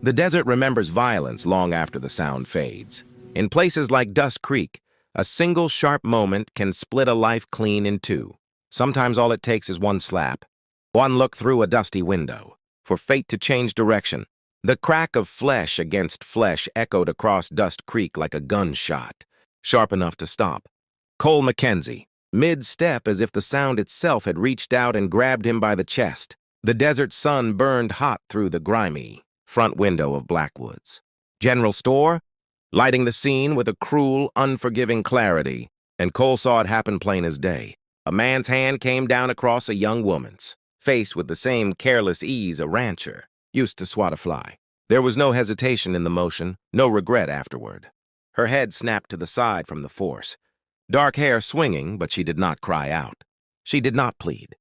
The desert remembers violence long after the sound fades. In places like Dust Creek, a single sharp moment can split a life clean in two. Sometimes all it takes is one slap, one look through a dusty window, for fate to change direction. The crack of flesh against flesh echoed across Dust Creek like a gunshot, sharp enough to stop. Cole Mackenzie, mid-step as if the sound itself had reached out and grabbed him by the chest. The desert sun burned hot through the grimy front window of Blackwoods. General store, lighting the scene with a cruel, unforgiving clarity, and Cole saw it happen plain as day. A man's hand came down across a young woman's, face with the same careless ease a rancher used to swat a fly. There was no hesitation in the motion, no regret afterward. Her head snapped to the side from the force, dark hair swinging, but she did not cry out. She did not plead.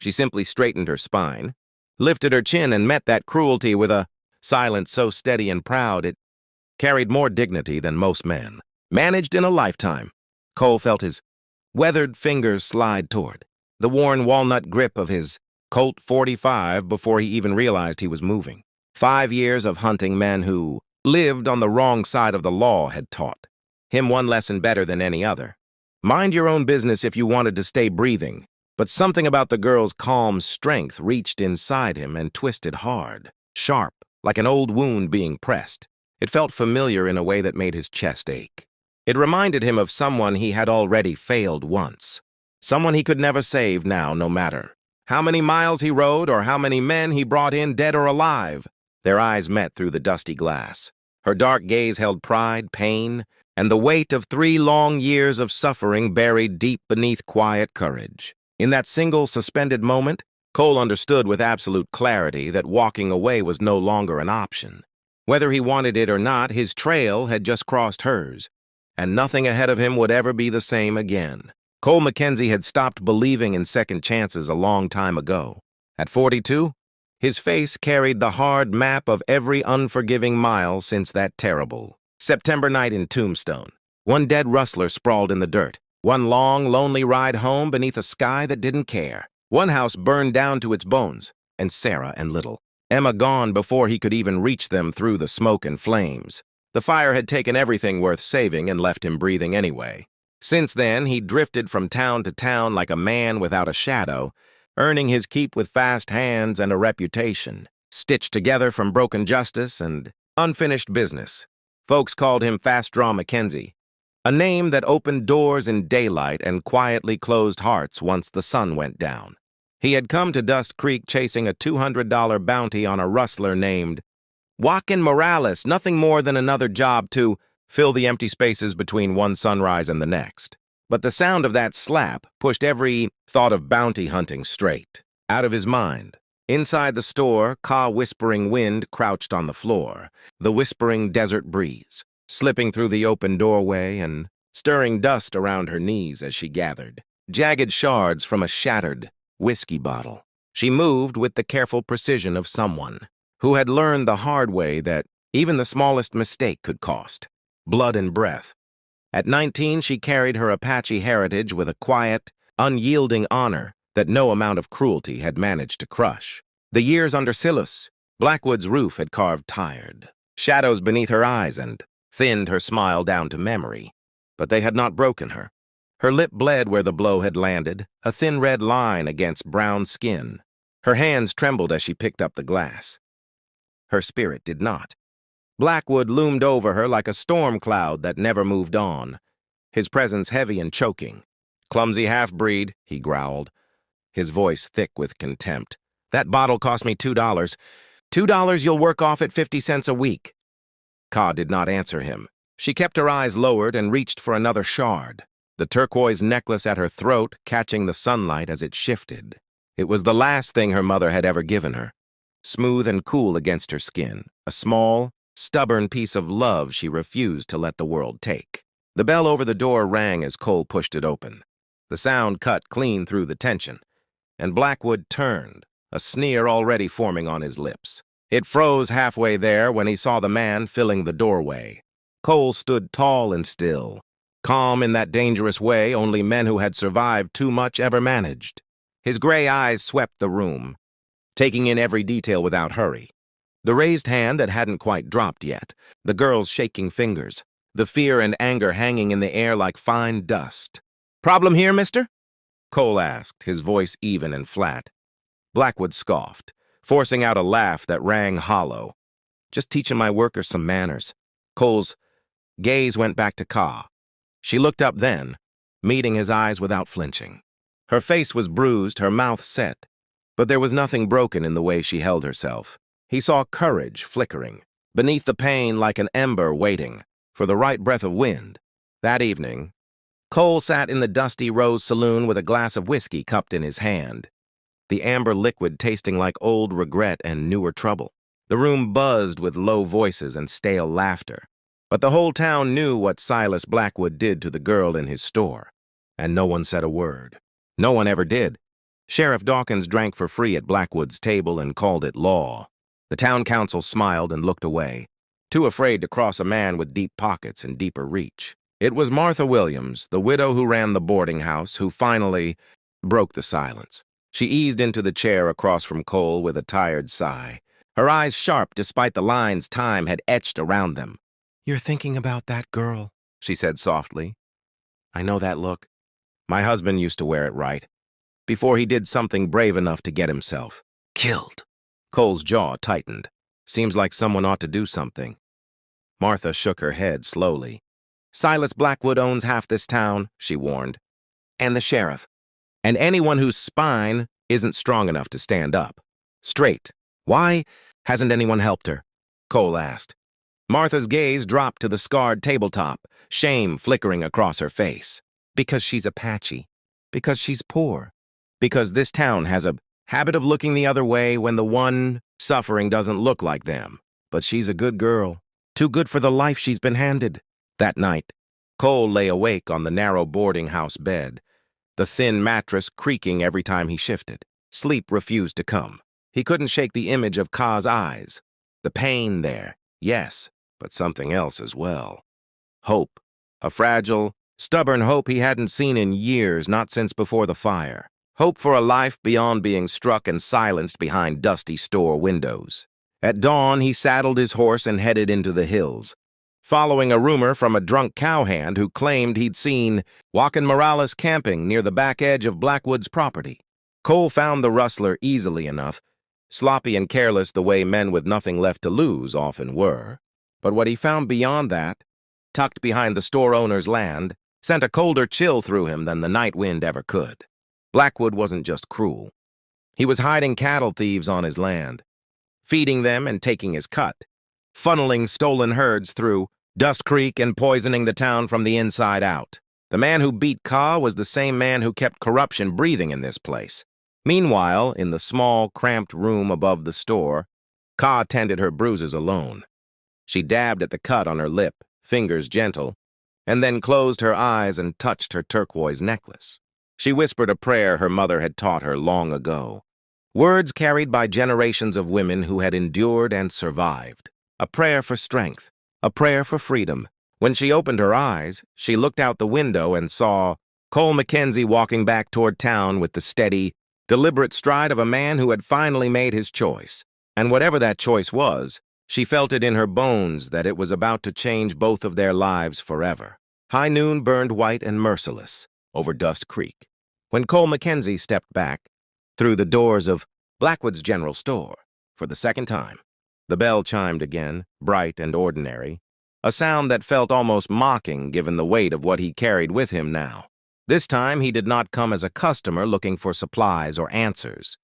She simply straightened her spine, lifted her chin, and met that cruelty with a silence so steady and proud it carried more dignity than most men managed in a lifetime. Cole felt his weathered fingers slide toward the worn walnut grip of his Colt 45 before he even realized he was moving. 5 years of hunting men who lived on the wrong side of the law had taught him one lesson better than any other. Mind your own business if you wanted to stay breathing, but something about the girl's calm strength reached inside him and twisted hard, sharp, like an old wound being pressed. It felt familiar in a way that made his chest ache. It reminded him of someone he had already failed once, someone he could never save now, no matter how many miles he rode or how many men he brought in dead or alive. Their eyes met through the dusty glass. Her dark gaze held pride, pain, and the weight of 3 long years of suffering buried deep beneath quiet courage. In that single suspended moment, Cole understood with absolute clarity that walking away was no longer an option. Whether he wanted it or not, his trail had just crossed hers, and nothing ahead of him would ever be the same again. Cole Mackenzie had stopped believing in second chances a long time ago. At 42, his face carried the hard map of every unforgiving mile since that terrible September night in Tombstone. One dead rustler sprawled in the dirt. One long, lonely ride home beneath a sky that didn't care. One house burned down to its bones, and Sarah and little Emma gone before he could even reach them through the smoke and flames. The fire had taken everything worth saving and left him breathing anyway. Since then, he drifted from town to town like a man without a shadow, earning his keep with fast hands and a reputation, stitched together from broken justice and unfinished business. Folks called him Fast Draw Mackenzie, a name that opened doors in daylight and quietly closed hearts once the sun went down. He had come to Dust Creek chasing a $200 bounty on a rustler named Joaquin Morales, nothing more than another job to fill the empty spaces between one sunrise and the next. But the sound of that slap pushed every thought of bounty hunting straight out of his mind. Inside the store, whispering wind crouched on the floor, the whispering desert breeze, slipping through the open doorway and stirring dust around her knees as she gathered jagged shards from a shattered whiskey bottle. She moved with the careful precision of someone who had learned the hard way that even the smallest mistake could cost blood and breath. At 19, she carried her Apache heritage with a quiet, unyielding honor that no amount of cruelty had managed to crush. The years under Silas, Blackwood's roof had carved tired shadows beneath her eyes and thinned her smile down to memory, but they had not broken her. Her lip bled where the blow had landed, a thin red line against brown skin. Her hands trembled as she picked up the glass. Her spirit did not. Blackwood loomed over her like a storm cloud that never moved on, his presence heavy and choking. "Clumsy half-breed," he growled, his voice thick with contempt. "That bottle cost me $2. $2 you'll work off at 50 cents a week." Ka did not answer him. She kept her eyes lowered and reached for another shard, the turquoise necklace at her throat catching the sunlight as it shifted. It was the last thing her mother had ever given her, smooth and cool against her skin, a small, stubborn piece of love she refused to let the world take. The bell over the door rang as Cole pushed it open. The sound cut clean through the tension, and Blackwood turned, a sneer already forming on his lips. It froze halfway there when he saw the man filling the doorway. Cole stood tall and still, calm in that dangerous way only men who had survived too much ever managed. His gray eyes swept the room, taking in every detail without hurry. The raised hand that hadn't quite dropped yet, the girl's shaking fingers, the fear and anger hanging in the air like fine dust. "Problem here, mister?" Cole asked, his voice even and flat. Blackwood scoffed, forcing out a laugh that rang hollow. "Just teaching my workers some manners." Cole's gaze went back to Ka. She looked up then, meeting his eyes without flinching. Her face was bruised, her mouth set, but there was nothing broken in the way she held herself. He saw courage flickering, beneath the pain like an ember waiting for the right breath of wind. That evening, Cole sat in the dusty Rose Saloon with a glass of whiskey cupped in his hand, the amber liquid tasting like old regret and newer trouble. The room buzzed with low voices and stale laughter, but the whole town knew what Silas Blackwood did to the girl in his store, and no one said a word. No one ever did. Sheriff Dawkins drank for free at Blackwood's table and called it law. The town council smiled and looked away, too afraid to cross a man with deep pockets and deeper reach. It was Martha Williams, the widow who ran the boarding house, who finally broke the silence. She eased into the chair across from Cole with a tired sigh, her eyes sharp despite the lines time had etched around them. "You're thinking about that girl," she said softly. "I know that look. My husband used to wear it right, before he did something brave enough to get himself killed." Cole's jaw tightened. "Seems like someone ought to do something." Martha shook her head slowly. "Silas Blackwood owns half this town," she warned, "and the sheriff, and anyone whose spine isn't strong enough to stand up straight. Why hasn't anyone helped her?" Cole asked. Martha's gaze dropped to the scarred tabletop, shame flickering across her face. "Because she's Apache. Because she's poor. Because this town has a habit of looking the other way when the one suffering doesn't look like them. But she's a good girl. Too good for the life she's been handed." That night, Cole lay awake on the narrow boarding house bed, the thin mattress creaking every time he shifted. Sleep refused to come. He couldn't shake the image of Ka's eyes. The pain there, yes, but something else as well. Hope. A fragile, stubborn hope he hadn't seen in years, not since before the fire. Hope for a life beyond being struck and silenced behind dusty store windows. At dawn, he saddled his horse and headed into the hills, following a rumor from a drunk cowhand who claimed he'd seen Joaquin Morales camping near the back edge of Blackwood's property. Cole found the rustler easily enough, sloppy and careless the way men with nothing left to lose often were. But what he found beyond that, tucked behind the store owner's land, sent a colder chill through him than the night wind ever could. Blackwood wasn't just cruel. He was hiding cattle thieves on his land, feeding them and taking his cut, funneling stolen herds through Dust Creek and poisoning the town from the inside out. The man who beat Ka was the same man who kept corruption breathing in this place. Meanwhile, in the small, cramped room above the store, Ka tended her bruises alone. She dabbed at the cut on her lip, fingers gentle, and then closed her eyes and touched her turquoise necklace. She whispered a prayer her mother had taught her long ago, words carried by generations of women who had endured and survived. A prayer for strength, a prayer for freedom. When she opened her eyes, she looked out the window and saw Cole Mackenzie walking back toward town with the steady, deliberate stride of a man who had finally made his choice. And whatever that choice was, she felt it in her bones that it was about to change both of their lives forever. High noon burned white and merciless over Dust Creek when Cole Mackenzie stepped back through the doors of Blackwood's General Store for the second time. The bell chimed again, bright and ordinary, a sound that felt almost mocking given the weight of what he carried with him now. This time he did not come as a customer looking for supplies or answers.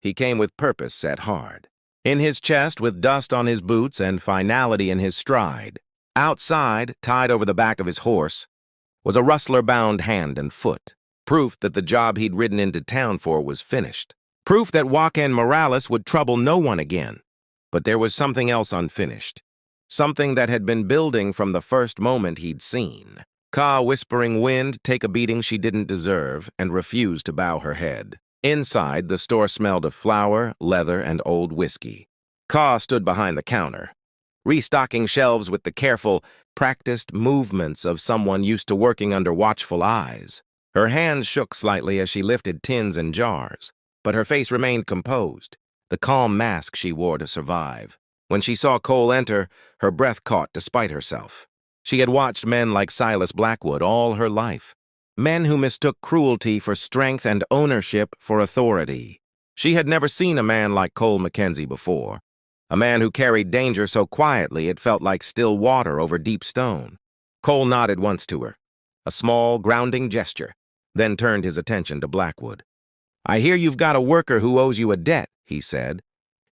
He came with purpose set hard. In his chest, with dust on his boots and finality in his stride, outside, tied over the back of his horse, was a rustler-bound hand and foot, proof that the job he'd ridden into town for was finished, proof that Joaquin Morales would trouble no one again. But there was something else unfinished, something that had been building from the first moment he'd seen. Ka whispering wind take a beating she didn't deserve and refused to bow her head. Inside, the store smelled of flour, leather, and old whiskey. Ka stood behind the counter, restocking shelves with the careful, practiced movements of someone used to working under watchful eyes. Her hands shook slightly as she lifted tins and jars, but her face remained composed, the calm mask she wore to survive. When she saw Cole enter, her breath caught despite herself. She had watched men like Silas Blackwood all her life. Men who mistook cruelty for strength and ownership for authority. She had never seen a man like Cole Mackenzie before. A man who carried danger so quietly it felt like still water over deep stone. Cole nodded once to her, a small, grounding gesture, then turned his attention to Blackwood. "I hear you've got a worker who owes you a debt," he said,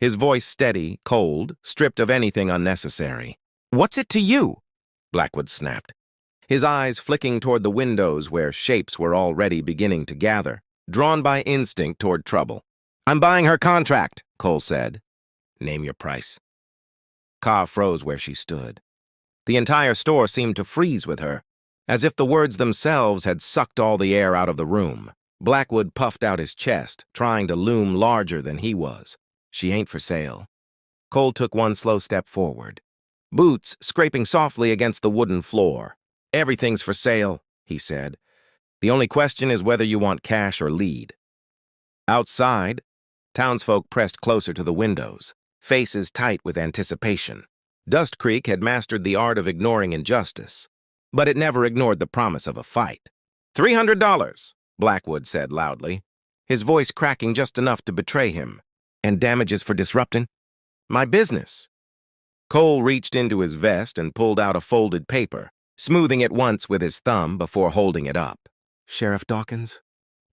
his voice steady, cold, stripped of anything unnecessary. "What's it to you?" Blackwood snapped, his eyes flicking toward the windows where shapes were already beginning to gather, drawn by instinct toward trouble. "I'm buying her contract," Cole said. "Name your price." Ka froze where she stood. The entire store seemed to freeze with her, as if the words themselves had sucked all the air out of the room. Blackwood puffed out his chest, trying to loom larger than he was. "She ain't for sale." Cole took one slow step forward, boots scraping softly against the wooden floor. "Everything's for sale," he said. "The only question is whether you want cash or lead." Outside, townsfolk pressed closer to the windows, faces tight with anticipation. Dust Creek had mastered the art of ignoring injustice, but it never ignored the promise of a fight. $300, Blackwood said loudly, his voice cracking just enough to betray him. "And damages for disrupting my business." Cole reached into his vest and pulled out a folded paper, smoothing it once with his thumb before holding it up. "Sheriff Dawkins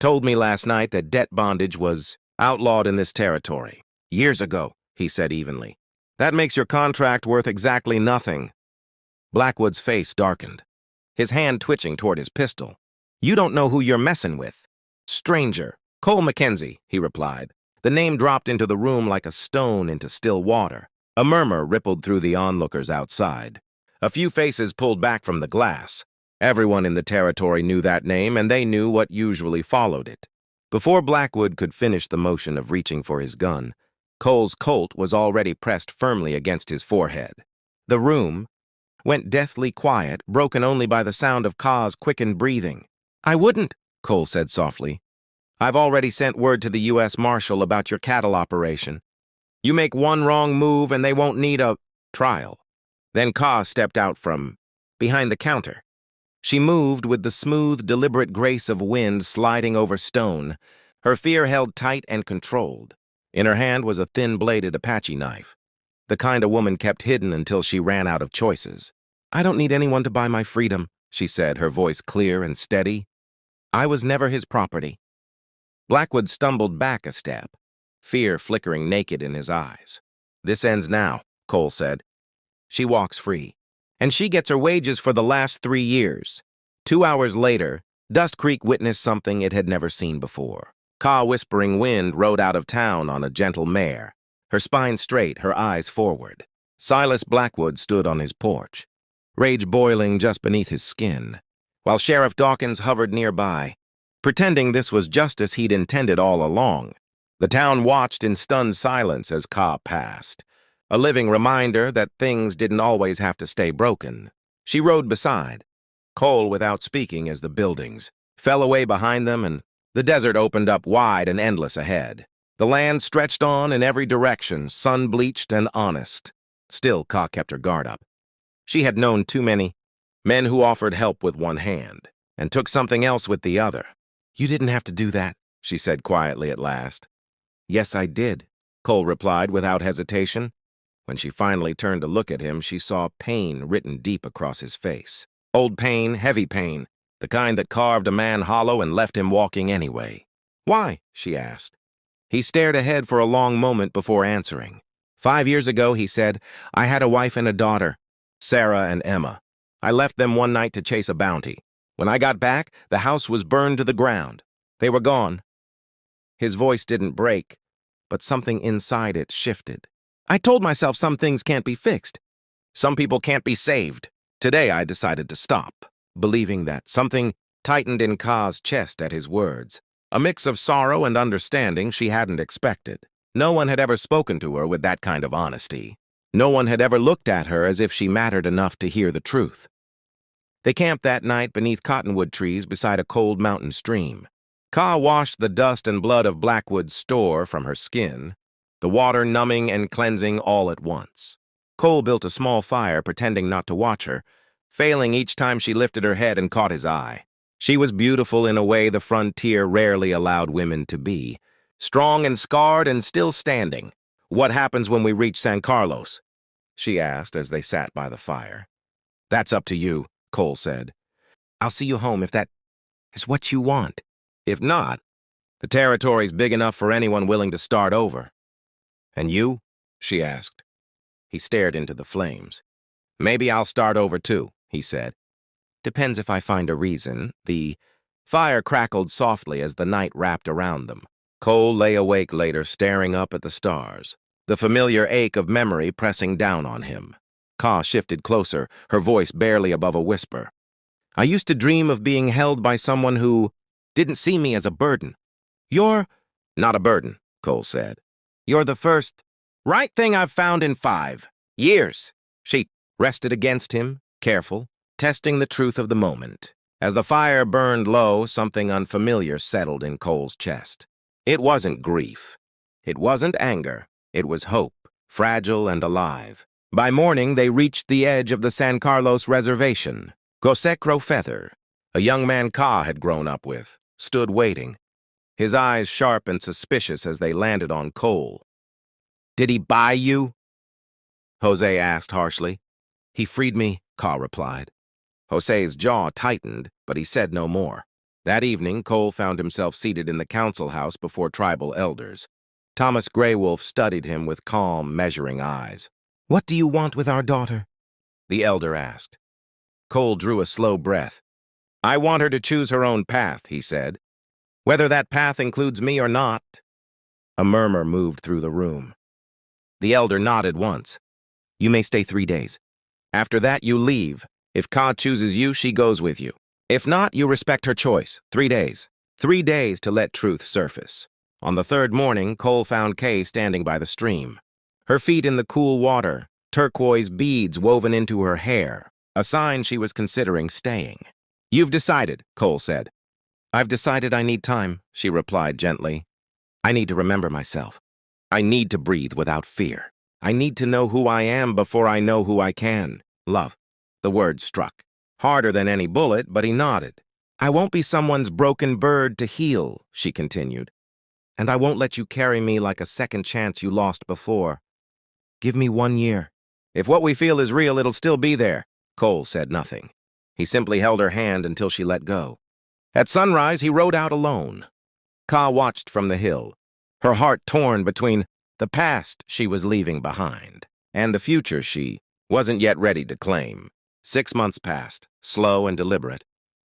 told me last night that debt bondage was outlawed in this territory. Years ago," he said evenly. "That makes your contract worth exactly nothing." Blackwood's face darkened, his hand twitching toward his pistol. "You don't know who you're messing with." "Stranger, Cole Mackenzie," he replied. The name dropped into the room like a stone into still water. A murmur rippled through the onlookers outside. A few faces pulled back from the glass. Everyone in the territory knew that name, and they knew what usually followed it. Before Blackwood could finish the motion of reaching for his gun, Cole's Colt was already pressed firmly against his forehead. The room went deathly quiet, broken only by the sound of Ka's quickened breathing. "I wouldn't," Cole said softly. "I've already sent word to the U.S. Marshal about your cattle operation. You make one wrong move and they won't need a trial." Then Ka stepped out from behind the counter. She moved with the smooth, deliberate grace of wind sliding over stone, her fear held tight and controlled. In her hand was a thin-bladed Apache knife, the kind a woman kept hidden until she ran out of choices. "I don't need anyone to buy my freedom," she said, her voice clear and steady. "I was never his property." Blackwood stumbled back a step, fear flickering naked in his eyes. "This ends now," Cole said. "She walks free, and she gets her wages for the last 3 years." 2 hours later, Dust Creek witnessed something it had never seen before. Ka Whispering Wind rode out of town on a gentle mare, her spine straight, her eyes forward. Silas Blackwood stood on his porch, rage boiling just beneath his skin, while Sheriff Dawkins hovered nearby, pretending this was justice he'd intended all along. The town watched in stunned silence as Ka passed, a living reminder that things didn't always have to stay broken. She rode beside Cole without speaking as the buildings fell away behind them and the desert opened up wide and endless ahead. The land stretched on in every direction, sun-bleached and honest. Still, Ka kept her guard up. She had known too many men who offered help with one hand and took something else with the other. "You didn't have to do that," she said quietly at last. "Yes, I did," Cole replied without hesitation. When she finally turned to look at him, she saw pain written deep across his face. Old pain, heavy pain, the kind that carved a man hollow and left him walking anyway. "Why?" she asked. He stared ahead for a long moment before answering. 5 years ago, he said, "I had a wife and a daughter, Sarah and Emma. I left them one night to chase a bounty. When I got back, the house was burned to the ground. They were gone." His voice didn't break, but something inside it shifted. "I told myself some things can't be fixed. Some people can't be saved. Today I decided to stop," believing that. Something tightened in Ka's chest at his words, a mix of sorrow and understanding she hadn't expected. No one had ever spoken to her with that kind of honesty. No one had ever looked at her as if she mattered enough to hear the truth. They camped that night beneath cottonwood trees beside a cold mountain stream. Ka washed the dust and blood of Blackwood's store from her skin, the water numbing and cleansing all at once. Cole built a small fire, pretending not to watch her, failing each time she lifted her head and caught his eye. She was beautiful in a way the frontier rarely allowed women to be, strong and scarred and still standing. "What happens when we reach San Carlos?" she asked as they sat by the fire. "That's up to you," Cole said. "I'll see you home if that is what you want. If not, the territory's big enough for anyone willing to start over." "And you?" she asked. He stared into the flames. "Maybe I'll start over too," he said. "Depends if I find a reason." The fire crackled softly as the night wrapped around them. Cole lay awake later, staring up at the stars, the familiar ache of memory pressing down on him. Ka shifted closer, her voice barely above a whisper. "I used to dream of being held by someone who didn't see me as a burden." "You're not a burden," Cole said. "You're the first right thing I've found in 5 years." She rested against him, careful, testing the truth of the moment. As the fire burned low, something unfamiliar settled in Cole's chest. It wasn't grief. It wasn't anger. It was hope, fragile and alive. By morning, they reached the edge of the San Carlos reservation. Gosecro Feather, a young man Ka had grown up with, stood waiting, his eyes sharp and suspicious as they landed on Cole. "Did he buy you?" Jose asked harshly. "He freed me," Ka replied. Jose's jaw tightened, but he said no more. That evening, Cole found himself seated in the council house before tribal elders. Thomas Greywolf studied him with calm, measuring eyes. "What do you want with our daughter?" the elder asked. Cole drew a slow breath. "I want her to choose her own path," he said. "Whether that path includes me or not." A murmur moved through the room. The elder nodded once. "You may stay 3 days. After that, you leave. If Ka chooses you, she goes with you. If not, you respect her choice. 3 days. 3 days to let truth surface." On the third morning, Cole found Kay standing by the stream. Her feet in the cool water, turquoise beads woven into her hair, a sign she was considering staying. "You've decided," Cole said. "I've decided I need time," she replied gently. "I need to remember myself. I need to breathe without fear. I need to know who I am before I know who I can love." The word struck. Harder than any bullet, but he nodded. "I won't be someone's broken bird to heal," she continued. "And I won't let you carry me like a second chance you lost before. Give me 1 year. If what we feel is real, it'll still be there." Cole said nothing. He simply held her hand until she let go. At sunrise, he rode out alone. Ka watched from the hill, her heart torn between the past she was leaving behind and the future she wasn't yet ready to claim. 6 months passed, slow and deliberate.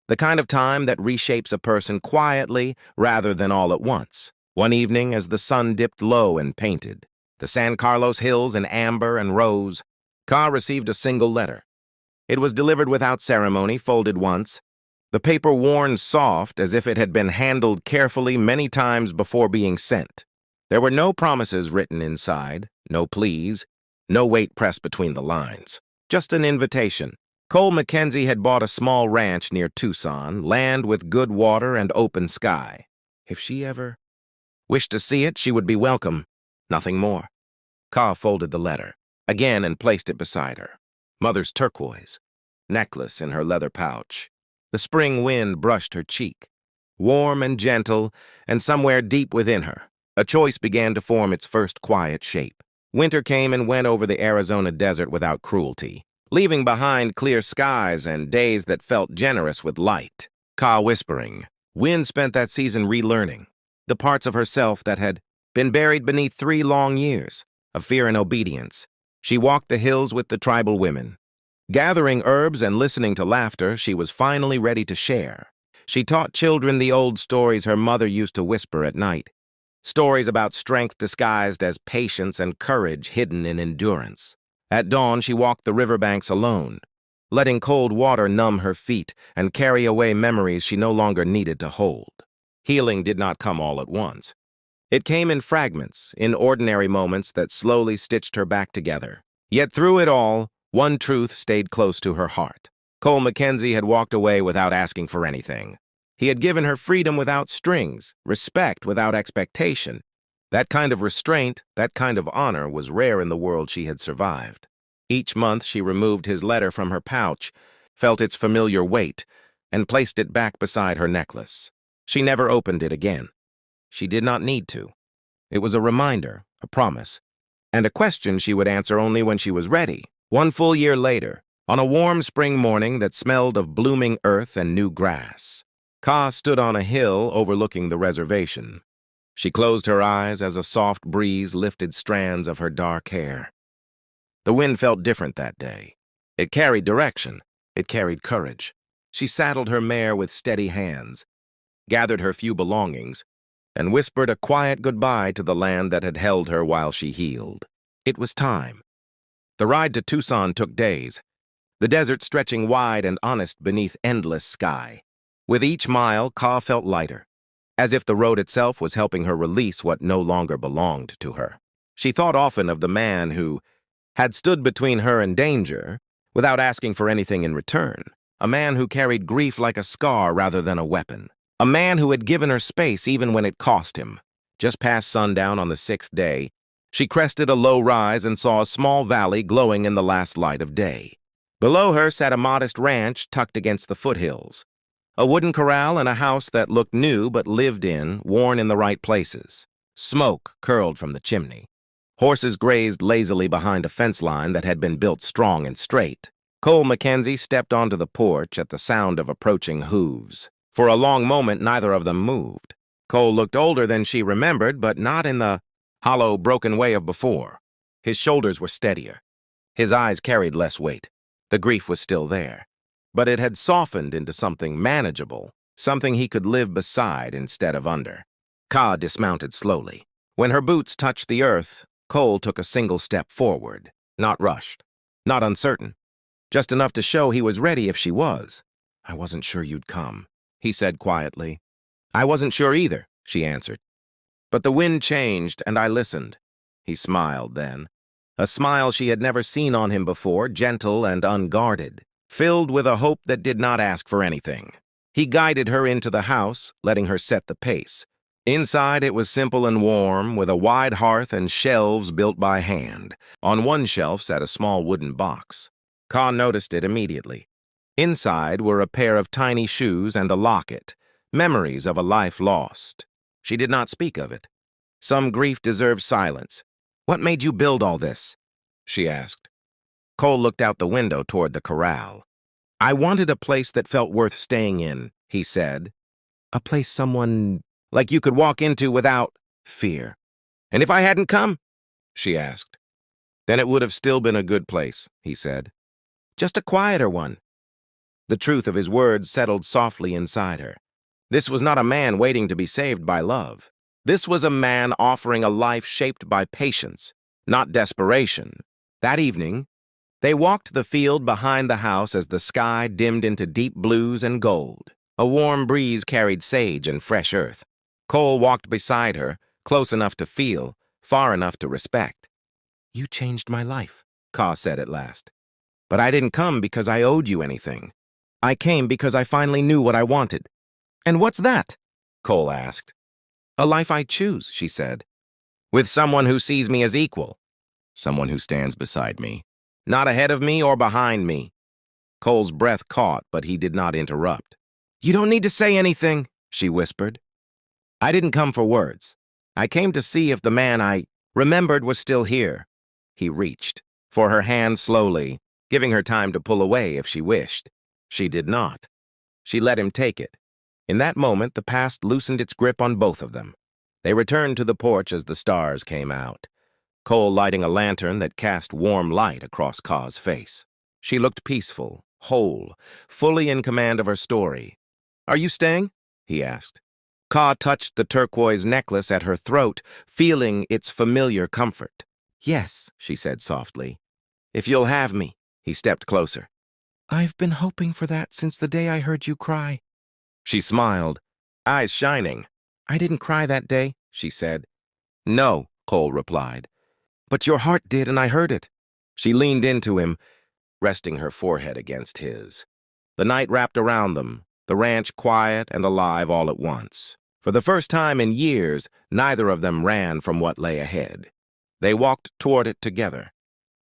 The kind of time that reshapes a person quietly rather than all at once. One evening, as the sun dipped low and painted the San Carlos hills in amber and rose, Ka received a single letter. It was delivered without ceremony, folded once, the paper worn soft as if it had been handled carefully many times before being sent. There were no promises written inside, no pleas, no weight pressed between the lines. Just an invitation. Cole Mackenzie had bought a small ranch near Tucson, land with good water and open sky. If she ever wished to see it, she would be welcome. Nothing more. Ka folded the letter again and placed it beside her. Mother's turquoise necklace in her leather pouch. The spring wind brushed her cheek. Warm and gentle, and somewhere deep within her, a choice began to form its first quiet shape. Winter came and went over the Arizona desert without cruelty, leaving behind clear skies and days that felt generous with light. Ka whispering. Wind spent that season relearning the parts of herself that had been buried beneath 3 long years of fear and obedience. She walked the hills with the tribal women. Gathering herbs and listening to laughter, she was finally ready to share. She taught children the old stories her mother used to whisper at night. Stories about strength disguised as patience and courage hidden in endurance. At dawn, she walked the riverbanks alone, letting cold water numb her feet and carry away memories she no longer needed to hold. Healing did not come all at once. It came in fragments, in ordinary moments that slowly stitched her back together. Yet through it all, one truth stayed close to her heart. Cole Mackenzie had walked away without asking for anything. He had given her freedom without strings, respect without expectation. That kind of restraint, that kind of honor was rare in the world she had survived. Each month she removed his letter from her pouch, felt its familiar weight, and placed it back beside her necklace. She never opened it again. She did not need to. It was a reminder, a promise, and a question she would answer only when she was ready. 1 full year later, on a warm spring morning that smelled of blooming earth and new grass, Ka stood on a hill overlooking the reservation. She closed her eyes as a soft breeze lifted strands of her dark hair. The wind felt different that day. It carried direction. It carried courage. She saddled her mare with steady hands, gathered her few belongings, and whispered a quiet goodbye to the land that had held her while she healed. It was time. The ride to Tucson took days, the desert stretching wide and honest beneath endless sky. With each mile, Ka felt lighter, as if the road itself was helping her release what no longer belonged to her. She thought often of the man who had stood between her and danger without asking for anything in return, a man who carried grief like a scar rather than a weapon, a man who had given her space even when it cost him. Just past sundown on the 6th day, she crested a low rise and saw a small valley glowing in the last light of day. Below her sat a modest ranch tucked against the foothills, a wooden corral and a house that looked new but lived in, worn in the right places. Smoke curled from the chimney. Horses grazed lazily behind a fence line that had been built strong and straight. Cole Mackenzie stepped onto the porch at the sound of approaching hooves. For a long moment, neither of them moved. Cole looked older than she remembered, but not in the hollow, broken way of before. His shoulders were steadier. His eyes carried less weight. The grief was still there, but it had softened into something manageable, something he could live beside instead of under. Ka dismounted slowly. When her boots touched the earth, Cole took a single step forward, not rushed, not uncertain, just enough to show he was ready if she was. "I wasn't sure you'd come," he said quietly. "I wasn't sure either," she answered. "But the wind changed, and I listened." He smiled then, a smile she had never seen on him before, gentle and unguarded, filled with a hope that did not ask for anything. He guided her into the house, letting her set the pace. Inside, it was simple and warm, with a wide hearth and shelves built by hand. On one shelf sat a small wooden box. Ka noticed it immediately. Inside were a pair of tiny shoes and a locket, memories of a life lost. She did not speak of it. Some grief deserved silence. "What made you build all this?" she asked. Cole looked out the window toward the corral. "I wanted a place that felt worth staying in," he said. "A place someone like you could walk into without fear." "And if I hadn't come?" she asked. "Then it would have still been a good place," he said. "Just a quieter one." The truth of his words settled softly inside her. This was not a man waiting to be saved by love. This was a man offering a life shaped by patience, not desperation. That evening, they walked the field behind the house as the sky dimmed into deep blues and gold. A warm breeze carried sage and fresh earth. Cole walked beside her, close enough to feel, far enough to respect. "You changed my life," Ka said at last. "But I didn't come because I owed you anything. I came because I finally knew what I wanted." "And what's that?" Cole asked. "A life I choose," she said. "With someone who sees me as equal. Someone who stands beside me. Not ahead of me or behind me." Cole's breath caught, but he did not interrupt. "You don't need to say anything," she whispered. "I didn't come for words. I came to see if the man I remembered was still here." He reached for her hand slowly, giving her time to pull away if she wished. She did not. She let him take it. In that moment, the past loosened its grip on both of them. They returned to the porch as the stars came out, Cole lighting a lantern that cast warm light across Ka's face. She looked peaceful, whole, fully in command of her story. "Are you staying?" he asked. Ka touched the turquoise necklace at her throat, feeling its familiar comfort. "Yes," she said softly. "If you'll have me." He stepped closer. "I've been hoping for that since the day I heard you cry." She smiled, eyes shining. "I didn't cry that day," she said. "No," Cole replied. "But your heart did, and I heard it." She leaned into him, resting her forehead against his. The night wrapped around them, the ranch quiet and alive all at once. For the first time in years, neither of them ran from what lay ahead. They walked toward it together.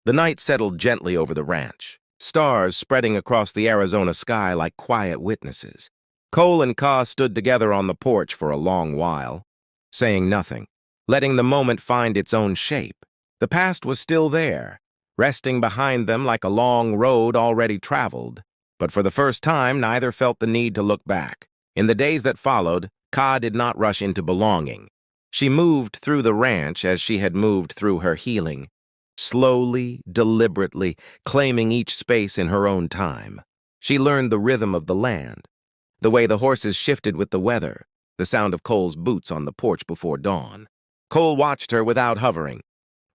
The night settled gently over the ranch, stars spreading across the Arizona sky like quiet witnesses. Cole and Ka stood together on the porch for a long while, saying nothing, letting the moment find its own shape. The past was still there, resting behind them like a long road already traveled. But for the first time, neither felt the need to look back. In the days that followed, Ka did not rush into belonging. She moved through the ranch as she had moved through her healing, slowly, deliberately, claiming each space in her own time. She learned the rhythm of the land, the way the horses shifted with the weather, the sound of Cole's boots on the porch before dawn. Cole watched her without hovering,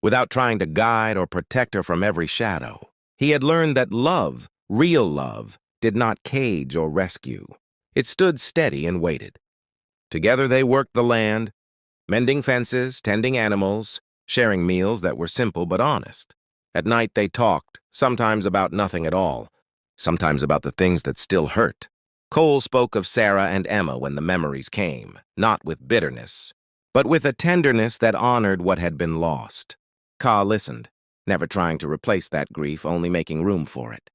without trying to guide or protect her from every shadow. He had learned that love, real love, did not cage or rescue. It stood steady and waited. Together they worked the land, mending fences, tending animals, sharing meals that were simple but honest. At night they talked, sometimes about nothing at all, sometimes about the things that still hurt. Cole spoke of Sarah and Emma when the memories came, not with bitterness, but with a tenderness that honored what had been lost. Ka listened, never trying to replace that grief, only making room for it.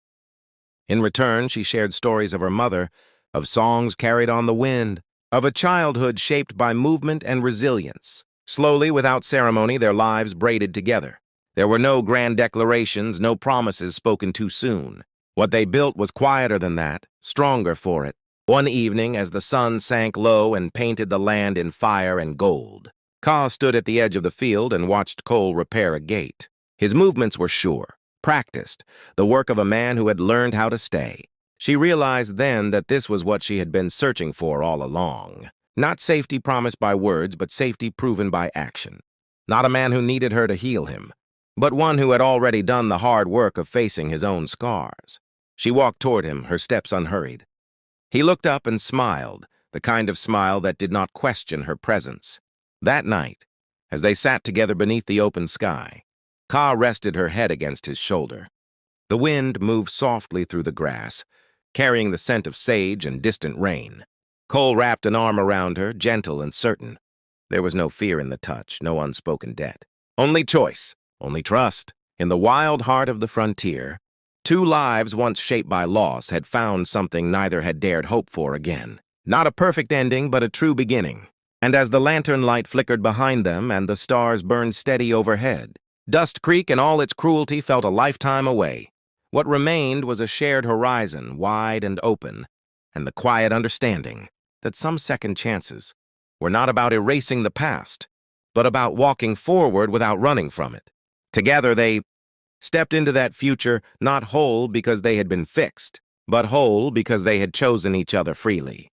In return, she shared stories of her mother, of songs carried on the wind, of a childhood shaped by movement and resilience. Slowly, without ceremony, their lives braided together. There were no grand declarations, no promises spoken too soon. What they built was quieter than that, stronger for it. One evening, as the sun sank low and painted the land in fire and gold, Ka stood at the edge of the field and watched Cole repair a gate. His movements were sure, practiced, the work of a man who had learned how to stay. She realized then that this was what she had been searching for all along. Not safety promised by words, but safety proven by action. Not a man who needed her to heal him, but one who had already done the hard work of facing his own scars. She walked toward him, her steps unhurried. He looked up and smiled, the kind of smile that did not question her presence. That night, as they sat together beneath the open sky, Ka rested her head against his shoulder. The wind moved softly through the grass, carrying the scent of sage and distant rain. Cole wrapped an arm around her, gentle and certain. There was no fear in the touch, no unspoken debt. Only choice, only trust. In the wild heart of the frontier, two lives once shaped by loss had found something neither had dared hope for again. Not a perfect ending, but a true beginning. And as the lantern light flickered behind them and the stars burned steady overhead, Dust Creek and all its cruelty felt a lifetime away. What remained was a shared horizon, wide and open, and the quiet understanding that some second chances were not about erasing the past, but about walking forward without running from it. Together they stepped into that future not whole because they had been fixed, but whole because they had chosen each other freely.